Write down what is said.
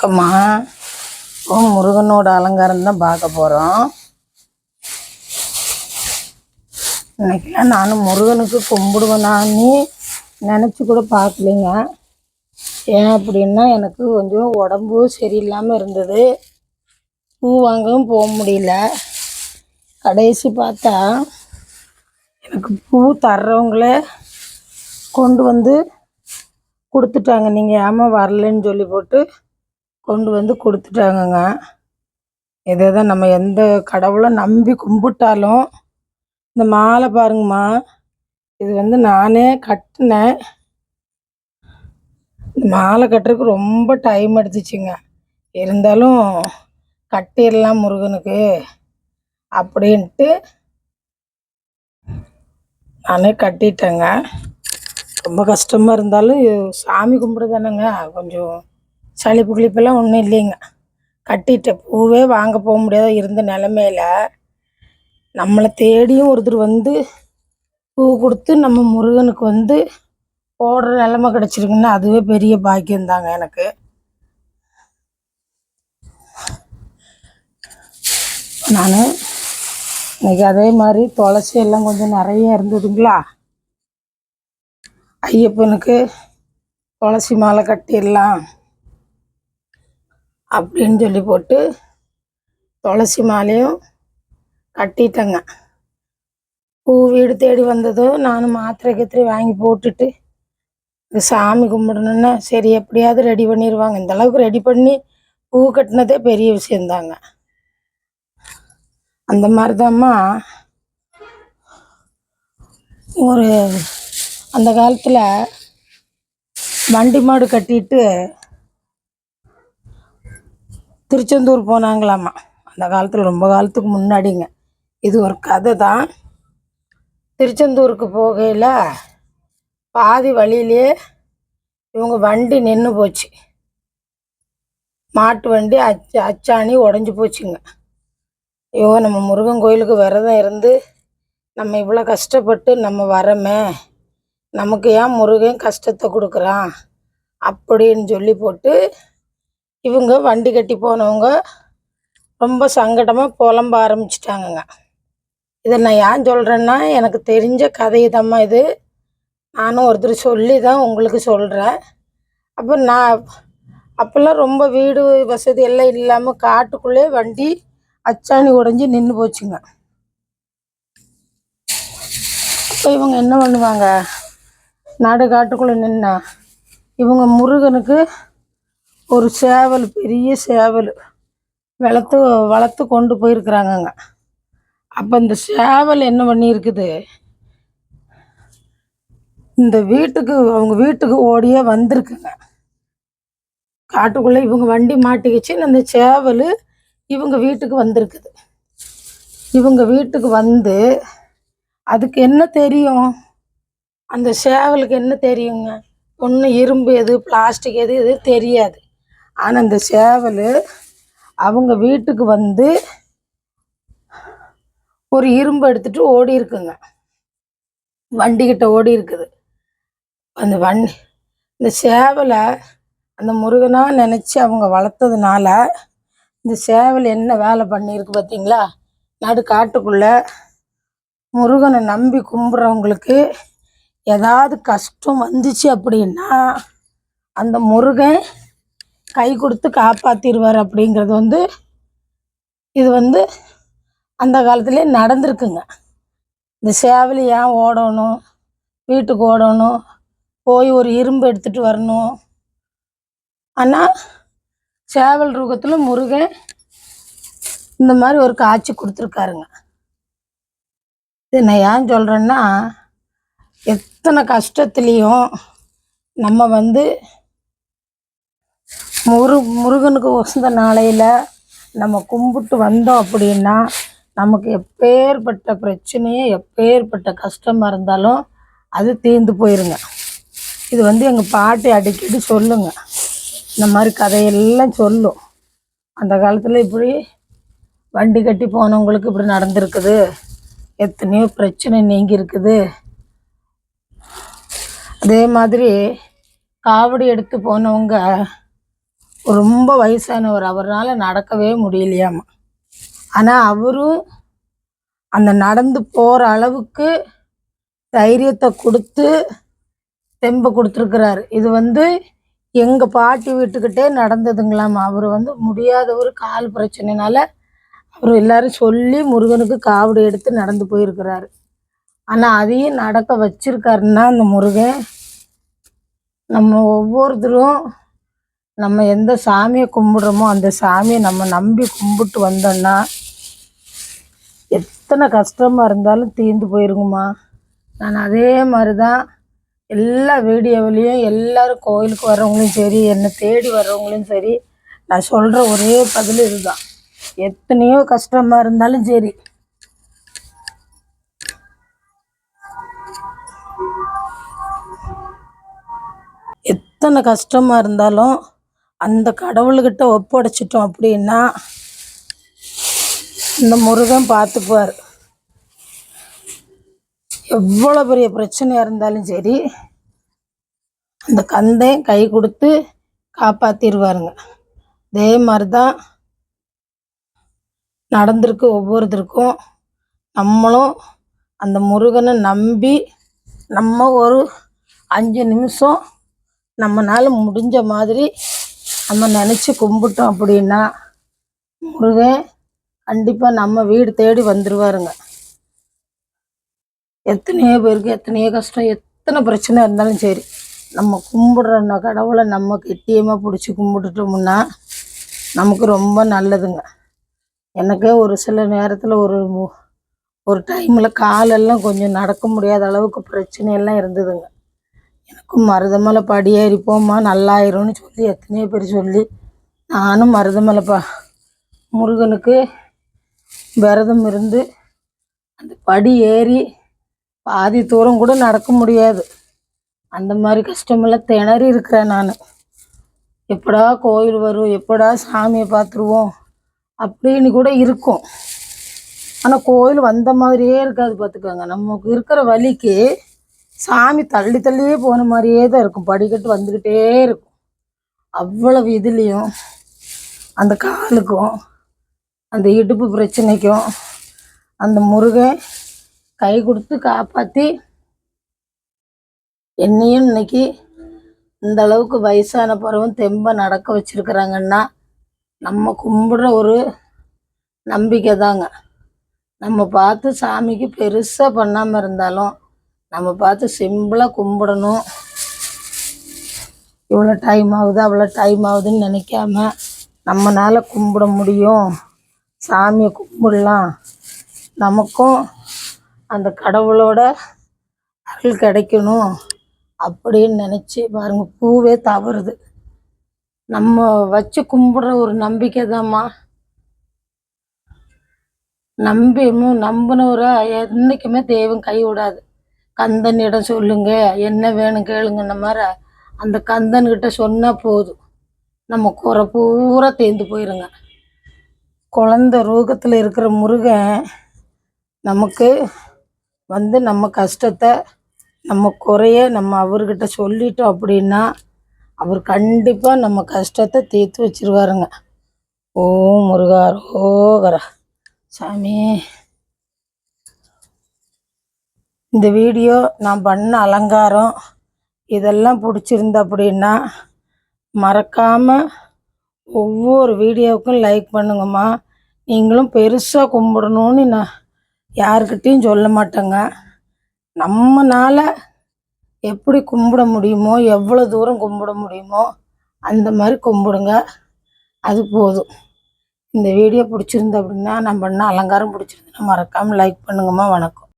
வணக்கம்மா. இப்போ முருகனோட அலங்காரம் தான் பார்க்க போகிறோம். இன்னைக்கெல்லாம் நானும் முருகனுக்கு கும்பிடுவேனான்னு நினச்சி கூட பார்க்கலைங்க. ஏன் அப்படின்னா எனக்கு கொஞ்சம் உடம்பு சரியில்லாமல் இருந்தது. பூ வாங்கவும் போக முடியல. கடைசி பார்த்தா எனக்கு பூ தர்றவங்களே கொண்டு வந்து கொடுத்துட்டாங்க. நீங்கள் ஏமா வரலன்னு சொல்லி போட்டு கொண்டு வந்து கொடுத்துட்டாங்கங்க. இதை தான் நம்ம எந்த கடவுளை நம்பி கும்பிட்டாலும் இந்த மாலை பாருங்கம்மா, இது வந்து நானே கட்டினேன். இந்த மாலை கட்டுறதுக்கு ரொம்ப டைம் எடுத்துச்சுங்க. இருந்தாலும் கட்டிடலாம் முருகனுக்கு அப்படின்ட்டு நானே கட்டிட்டேங்க. ரொம்ப கஷ்டமாக இருந்தாலும் சாமி கும்பிடுதானேங்க, கொஞ்சம் சளிப்பு கிளிப்பெல்லாம் ஒன்றும் இல்லைங்க. கட்டிட்டேன். பூவே வாங்க போக முடியாத இருந்த நிலமையில நம்மளை தேடியும் ஒருத்தர் வந்து பூ கொடுத்து நம்ம முருகனுக்கு வந்து போடுற நிலமை கிடச்சிருக்குன்னா அதுவே பெரிய பாக்கியம்தாங்க எனக்கு. நான் இன்னைக்கு அதே மாதிரி துளசி எல்லாம் கொஞ்சம் நிறைய இருந்ததுங்களா, ஐயப்பனுக்கு துளசி மாலை கட்டிடலாம் அப்படின்னு சொல்லி போட்டு துளசி மாலையும் கட்டிட்டேங்க. பூ வீடு தேடி வந்ததும் நானும் மாத்திரை கத்திரி வாங்கி போட்டுட்டு இந்த சாமி கும்பிடணுன்னா சரி எப்படியாவது ரெடி பண்ணிடுவாங்க. இந்த அளவுக்கு ரெடி பண்ணி பூ கட்டினதே பெரிய விஷயந்தாங்க. அந்த மாதிரி தான்மா ஒரு அந்த காலத்தில் வண்டி மாடு கட்டிட்டு திருச்செந்தூர் போனாங்களாம்மா. அந்த காலத்தில் ரொம்ப காலத்துக்கு முன்னாடிங்க. இது ஒரு கதை தான். திருச்செந்தூருக்கு போகையில் பாதி வழியிலே இவங்க வண்டி நின்று போச்சு. மாட்டு வண்டி அச்சாணி உடஞ்சி போச்சுங்க. ஐயோ, நம்ம முருகன் கோயிலுக்கு விரதம் இருந்து நம்ம இவ்வளோ கஷ்டப்பட்டு நம்ம வரமே, நமக்கு ஏன் முருகன் கஷ்டத்தை கொடுக்குறான் அப்படின்னு சொல்லி போட்டு இவங்க வண்டி கட்டி போனவங்க ரொம்ப சங்கடமாக புலம்ப ஆரம்பிச்சிட்டாங்கங்க. இதை நான் ஏன் சொல்கிறேன்னா, எனக்கு தெரிஞ்ச கதை தாம்மா இது. நானும் ஒருத்தர் சொல்லி தான் உங்களுக்கு சொல்கிறேன். அப்போ நான் அப்போல்லாம் ரொம்ப வீடு வசதி எல்லாம் இல்லாமல் காட்டுக்குள்ளே வண்டி அச்சாணி உடஞ்சி நின்று போச்சுங்க. இப்போ இவங்க என்ன பண்ணுவாங்க, நடு காட்டுக்குள்ளே நின்னா இவங்க முருகனுக்கு ஒரு சேவல், பெரிய சேவல் வளர்த்து கொண்டு போயிருக்கிறாங்கங்க. அப்போ இந்த சேவல் என்ன பண்ணியிருக்குது, இந்த வீட்டுக்கு அவங்க வீட்டுக்கு ஓடியே வந்திருக்குங்க. காட்டுக்குள்ளே இவங்க வண்டி மாட்டிக்கிச்சு, அந்த சேவல் இவங்க வீட்டுக்கு வந்திருக்குது. இவங்க வீட்டுக்கு வந்து அதுக்கு என்ன தெரியும், அந்த சேவலுக்கு என்ன தெரியுங்க, ஒன்றும் இரும்பு எது பிளாஸ்டிக் எது தெரியாது. ஆனால் அந்த சேவல் அவங்க வீட்டுக்கு வந்து ஒரு இரும்பு எடுத்துகிட்டு ஓடி இருக்குங்க. வண்டிக்கிட்ட ஓடி இருக்குது. இந்த சேவலை அந்த முருகனாக நினச்சி அவங்க வளர்த்ததுனால இந்த சேவல் என்ன வேலை பண்ணியிருக்கு பார்த்தீங்களா, நடு காட்டுக்குள்ளே முருகனை நம்பி கும்பிட்றவங்களுக்கு ஏதாவது கஷ்டம் வந்துச்சு அப்படின்னா அந்த முருகன் கை கொடுத்து காப்பாற்றிடுவார். அப்படிங்கிறது வந்து இது வந்து அந்த காலத்துலேயே நடந்திருக்குங்க. இந்த சேவல் ஏன் ஓடணும், வீட்டுக்கு ஓடணும், போய் ஒரு இரும்பு எடுத்துகிட்டு வரணும். ஆனால் சேவல் ரூபத்தில் முருகன் இந்த மாதிரி ஒரு காட்சி கொடுத்துருக்காருங்க. இது நான் ஏன் சொல்கிறேன்னா, எத்தனை கஷ்டத்துலேயும் நம்ம வந்து முருகனுக்கு உகந்த நாளையில் நம்ம கும்பிட்டு வந்தோம் அப்படின்னா நமக்கு எப்பேற்பட்ட பிரச்சனையே எப்பேற்பட்ட கஷ்டமாக இருந்தாலும் அது தீர்ந்து போயிருங்க. இது வந்து எங்கள் பாட்டி அடிக்கடி சொல்லுங்க. இந்த மாதிரி கதையெல்லாம் சொல்லும். அந்த காலத்தில் இப்படி வண்டி கட்டி போனவங்களுக்கு இப்படி நடந்திருக்குது, எத்தனையோ பிரச்சனை நீங்கி இருக்குது. அதே மாதிரி காவடி எடுத்து போனவங்க ரொம்ப வயசானவர், அவரால் நடக்கவே முடியலையாமா. ஆனால் அவரும் அந்த நடந்து போகிற அளவுக்கு தைரியத்தை கொடுத்து தெம்பை கொடுத்துருக்குறாரு. இது எங்கள் பாட்டி வீட்டுக்கிட்டே நடந்ததுங்களாமா. அவர் முடியாதவர், கால் பிரச்சனைனால அவர் எல்லாரும் சொல்லி முருகனுக்கு காவடி எடுத்து நடந்து போயிருக்கிறாரு. ஆனால் அதையும் நடக்க வச்சிருக்காருன்னா அந்த முருகன், நம்ம ஒவ்வொருத்தரும் நம்ம எந்த சாமியை கும்பிட்றோமோ அந்த சாமியை நம்ம நம்பி கும்பிட்டு வந்தோன்னா எத்தனை கஷ்டமாக இருந்தாலும் தீர்ந்து போயிருங்கம்மா. நான் அதே மாதிரி தான் எல்லா வீடியோவிலையும் எல்லோரும் கோயிலுக்கு வர்றவங்களும் சரி, என்னை தேடி வர்றவங்களும் சரி, நான் சொல்கிற ஒரே பதில் இதுதான். எத்தனையோ கஷ்டமாக இருந்தாலும் சரி, எத்தனை கஷ்டமாக இருந்தாலும் அந்த கடவுள்கிட்ட ஒப்படைச்சிட்டோம் அப்படின்னா இந்த முருகன் பார்த்துக்குவார். எவ்வளோ பெரிய பிரச்சனையாக இருந்தாலும் சரி, அந்த கந்தன் கை கொடுத்து காப்பாற்றிடுவாருங்க. அதே மாதிரி தான் நடந்திருக்கு ஒவ்வொருத்தருக்கும். நம்மளும் அந்த முருகனை நம்பி நம்ம ஒரு 5 நிமிஷம் நம்மளால் முடிஞ்ச மாதிரி நம்ம நினச்சி கும்பிட்டோம் அப்படின்னா முருகன் கண்டிப்பாக நம்ம வீடு தேடி வந்துடுவாருங்க. எத்தனையோ பேருக்கு எத்தனையோ கஷ்டம், எத்தனை பிரச்சனை இருந்தாலும் சரி, நம்ம கும்பிடுற கடவுளை நம்ம கெட்டியமாக பிடிச்சி கும்பிட்டுட்டோம்னா நமக்கு ரொம்ப நல்லதுங்க. எனக்கே ஒரு சில நேரத்தில் ஒரு டைமில் காலெல்லாம் கொஞ்சம் நடக்க முடியாத அளவுக்கு பிரச்சனையெல்லாம் இருந்ததுங்க. எனக்கும் மருதமலை படியேறி போம்மா நல்லாயிரும்னு சொல்லி எத்தனையோ பேர் சொல்லி நானும் மருதமலை முருகனுக்கு விரதம் இருந்து அந்த படி ஏறி பாதி தூரம் கூட நடக்க முடியாது. அந்த மாதிரி கஷ்டமெல்லாம் திணறி இருக்கிறேன் நான். எப்படா கோயில் வரும், எப்படா சாமியை பார்த்துருவோம் அப்படின்னு கூட இருக்கும். ஆனால் கோயில் வந்த மாதிரியே இருக்காது பார்த்துக்கோங்க. நமக்கு இருக்கிற வலிக்கு சாமி தள்ளி தள்ளியே போன மாதிரியே தான் இருக்கும். படிக்கட்டு வந்துக்கிட்டே இருக்கும். அவ்வளவு இதுலேயும் அந்த காலுக்கும் அந்த இடுப்பு பிரச்சனைக்கும் அந்த முருகன் கை கொடுத்து காப்பாற்றி என்னையும் இன்னைக்கு இந்த அளவுக்கு வயசான பிறவும் தெம்ப நடக்க வச்சுருக்குறாங்கன்னா நம்ம கும்பிடுற ஒரு நம்பிக்கை தாங்க. நம்ம பார்த்து சாமிக்கு பெருசாக பண்ணாமல் இருந்தாலும் நம்ம பார்த்து சிம்பிளாக கும்பிடணும். இவ்வளோ டைம் ஆகுது அவ்வளோ டைம் ஆகுதுன்னு நினைக்காம நம்மளால் கும்பிட முடியும், சாமியை கும்பிடலாம், நமக்கும் அந்த கடவுளோட அருள் கிடைக்கணும் அப்படின்னு நினச்சி பாருங்கள். பூவே தவறுது. நம்ம வச்சு கும்பிடுற ஒரு நம்பிக்கை தான்மா. நம்பினவரை என்றைக்குமே தெய்வம் கை விடாது. கந்தனிடம் சொல்லுங்க, என்ன வேணும் கேளுங்கன்ன மாதிரி அந்த கந்தன்கிட்ட சொன்னால் போதும், நம்ம குறை பூரா தேர்ந்து போயிருங்க. குழந்த ரூகத்தில் இருக்கிற முருகன் நமக்கு நம்ம கஷ்டத்தை நம்ம குறைய நம்ம அவர்கிட்ட சொல்லிட்டோம் அப்படின்னா அவர் கண்டிப்பாக நம்ம கஷ்டத்தை தீர்த்து வச்சிருவாருங்க. ஓம் முருகா ரோகரா சாமி. இந்த வீடியோ நான் பண்ண அலங்காரம் இதெல்லாம் பிடிச்சிருந்த அப்படின்னா மறக்காமல் ஒவ்வொரு வீடியோவுக்கும் லைக் பண்ணுங்கம்மா. நீங்களும் பெருசாக கும்பிடணும்னு நான் யாருக்கிட்டேயும் சொல்ல மாட்டேங்க. நம்மளால் எப்படி கும்பிட முடியுமோ, எவ்வளோ தூரம் கும்பிட முடியுமோ அந்த மாதிரி கும்பிடுங்க, அது போதும். இந்த வீடியோ பிடிச்சிருந்த அப்படின்னா நான் பண்ண அலங்காரம் பிடிச்சிருந்தேன்னா மறக்காமல் லைக் பண்ணுங்கம்மா. வணக்கம்.